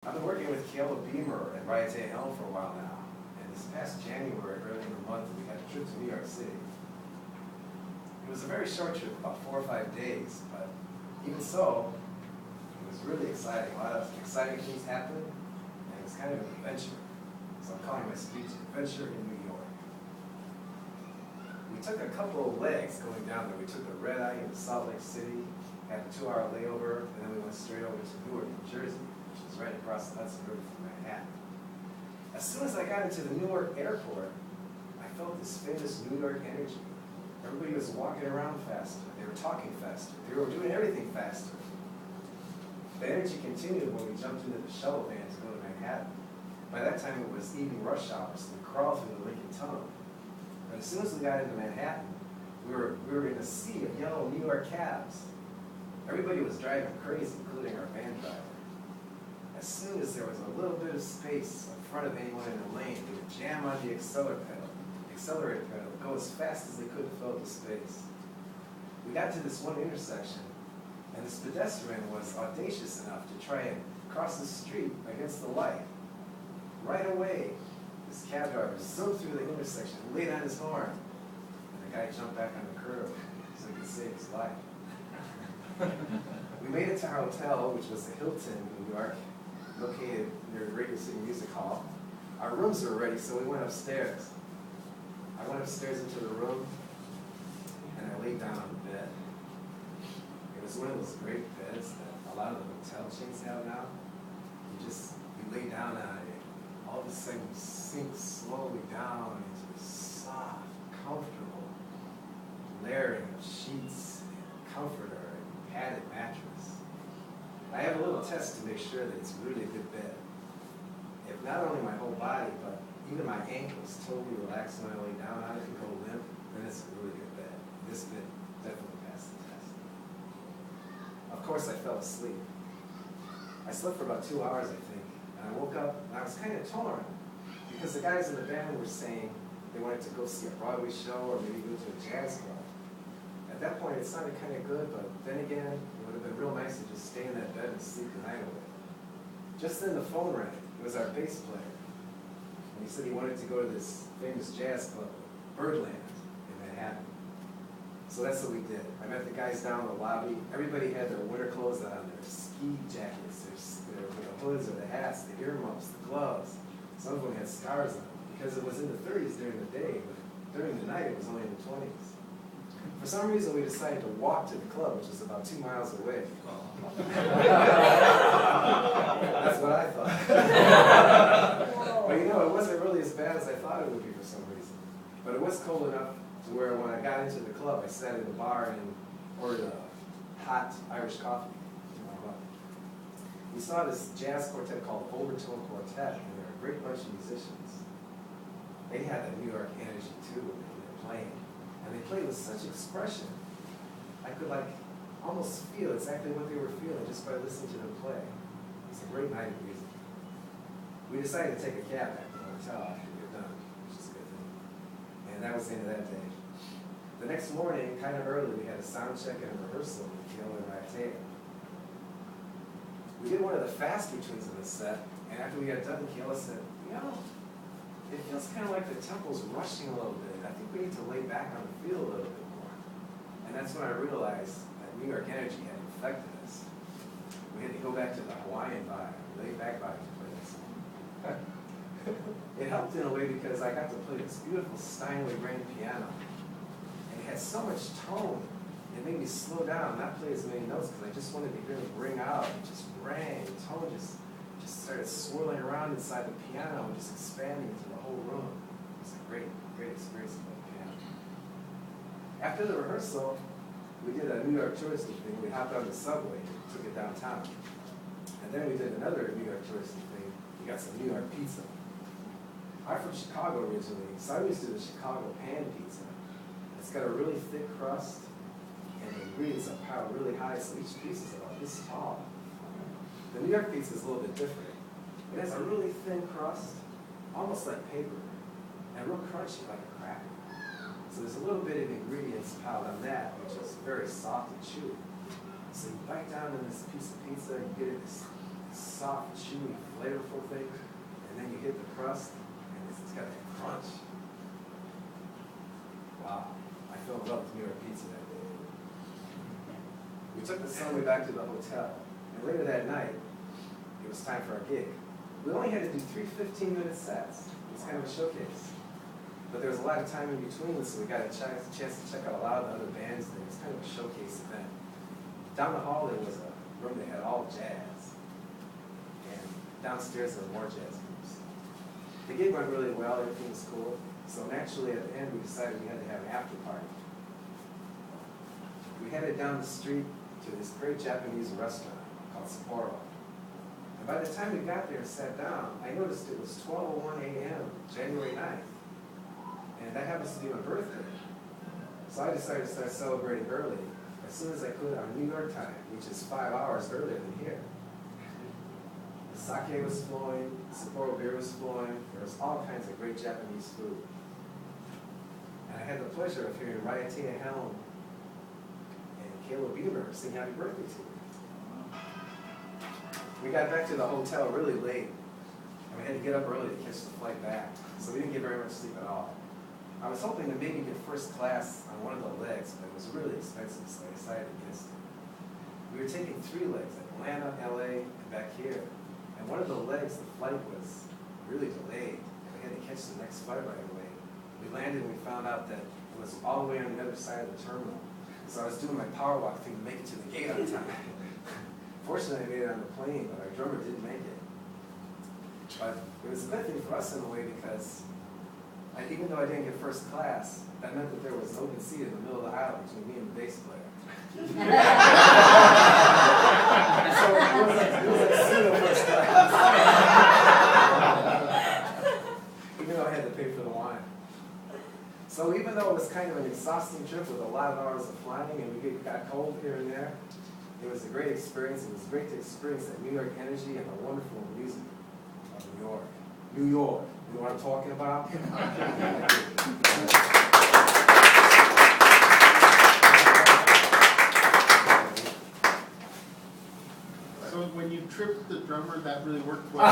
I've been working with Kiela Beamer and Rayate Helm for a while now, and this past January, early in the month, we had a trip to New York City. It was a very short trip, about 4 or 5 days, but even so, it was really exciting. A lot of exciting things happened, and it was kind of an adventure. So I'm calling my speech Adventure in New York. We took a couple of legs going down there. We took the red eye into Salt Lake City, had a 2-hour layover, and then we went straight over to Newark, New Jersey, which is right across the Hudson River from Manhattan. As soon as I got into the Newark airport, I felt this famous New York energy. Everybody was walking around faster. They were talking faster. They were doing everything faster. The energy continued when we jumped into the shuttle van to go to Manhattan. By that time, it was evening rush hour, so we crawled through the Lincoln Tunnel. But as soon as we got into Manhattan, we were in a sea of yellow New York cabs. Everybody was driving crazy, including our van driver. As soon as there was a little bit of space in front of anyone in the lane, they would jam on the accelerator pedal, go as fast as they could to fill the space. We got to this one intersection, and this pedestrian was audacious enough to try and cross the street against the light. Right away, this cab driver zoommed through the intersection, laid on his horn, and the guy jumped back on the curb so he could save his life. We made it to our hotel, which was the Hilton, New York, located near the Radio City Music Hall. Our rooms were ready, so we went upstairs. I went upstairs into the room, and I laid down on the bed. It was one of those great beds that a lot of the hotel chains have now. You lay down on it, and all of a sudden you sink slowly down into a soft, comfortable layering of sheets, and comforter, and padded mattress. I have a little test to make sure that it's really a good bed. If not only my whole body, but even my ankles totally relax when I lay down on it and go limp, then it's a really good bed. This bed definitely passed the test. Of course, I fell asleep. I slept for about 2 hours, I think, and I woke up and I was kind of torn because the guys in the band were saying they wanted to go see a Broadway show or maybe go to a jazz club. At that point, it sounded kind of good, but then again, it would have been real nice to just stay in that bed and sleep the night away. Just then the phone rang. It was our bass player. And he said he wanted to go to this famous jazz club, Birdland, in Manhattan. So that's what we did. I met the guys down in the lobby. Everybody had their winter clothes on, their ski jackets, their hoods or the hats, the earmuffs, the gloves. Some of them had scars on them because it was in the 30s during the day, but during the night it was only in the 20s. For some reason, we decided to walk to the club, which is about 2 miles away. That's what I thought. But you know, it wasn't really as bad as I thought it would be for some reason. But it was cold enough to where when I got into the club, I sat in the bar and ordered a hot Irish coffee. We saw this jazz quartet called Overtone Quartet, and they're a great bunch of musicians. They had the New York energy too when they were playing. And they played with such expression. I could almost feel exactly what they were feeling just by listening to them play. It was a great night of music. We decided to take a cab back to the hotel after we were done, which is a good thing. And that was the end of that day. The next morning, kind of early, we had a sound check and a rehearsal with Kiela and Rayate. We did one of the fast routines in the set, and after we got done, Kiela said, it feels kind of like the tempo's rushing a little bit. I think we need to lay back on the field a little bit more. And that's when I realized that New York energy had infected us. We had to go back to the Hawaiian vibe, lay back vibe to play this song. It helped in a way because I got to play this beautiful Steinway grand piano. And it had so much tone, it made me slow down, not play as many notes, because I just wanted to hear it ring out. It just rang, the tone just started swirling around inside the piano and just expanding into the whole room. It was a great, great experience to play the piano. After the rehearsal, we did a New York touristy thing. We hopped on the subway and took it downtown. And then we did another New York touristy thing. We got some New York pizza. I'm from Chicago originally, so I'm used to the Chicago pan pizza. It's got a really thick crust, and the ingredients are piled really high, so each piece is about this tall. The New York pizza is a little bit different. It has a really thin crust, almost like paper, and real crunchy like a cracker. So there's a little bit of ingredients piled on that, which is very soft and chewy. So you bite down on this piece of pizza, and you get this soft, chewy, flavorful thing, and then you hit the crust, and it's got that crunch. Wow, I fell in love with New York pizza that day. We took the subway back to the hotel, and later that night, it was time for our gig. We only had to do 3 15-minute sets. It was kind of a showcase. But there was a lot of time in between, so we got a chance to check out a lot of the other bands there. It was kind of a showcase event. Down the hall, there was a room that had all jazz. And downstairs, there were more jazz groups. The gig went really well, everything was cool. So naturally, at the end, we decided we had to have an after party. We headed down the street to this great Japanese restaurant called Sapporo. And by the time we got there and sat down, I noticed it was 12:01 a.m., January 9th. And that happens to be my birthday. So I decided to start celebrating early, as soon as I could on New York time, which is 5 hours earlier than here. The sake was flowing, Sapporo beer was flowing, there was all kinds of great Japanese food. And I had the pleasure of hearing Ryatea Helm and Caleb Beamer sing Happy Birthday to me. We got back to the hotel really late, and we had to get up early to catch the flight back, so we didn't get very much sleep at all. I was hoping to maybe get first class on one of the legs, but it was really expensive, so I decided against it. We were taking 3 legs, Atlanta, LA, and back here, and one of the legs, the flight was really delayed, and we had to catch the next flight right away. We landed and we found out that it was all the way on the other side of the terminal, so I was doing my power walk thing to make it to the gate on time. Fortunately, I made it on the plane, but our drummer didn't make it. But it was a good thing for us in a way because even though I didn't get first class, that meant that there was an open seat in the middle of the aisle between me and the bass player. So it was like pseudo first class. Even though I had to pay for the wine. So even though it was kind of an exhausting trip with a lot of hours of flying and we got cold here and there, it was a great experience. It was great to experience that New York energy and the wonderful music of New York. New York. You know what I'm talking about? So when you tripped the drummer, that really worked well.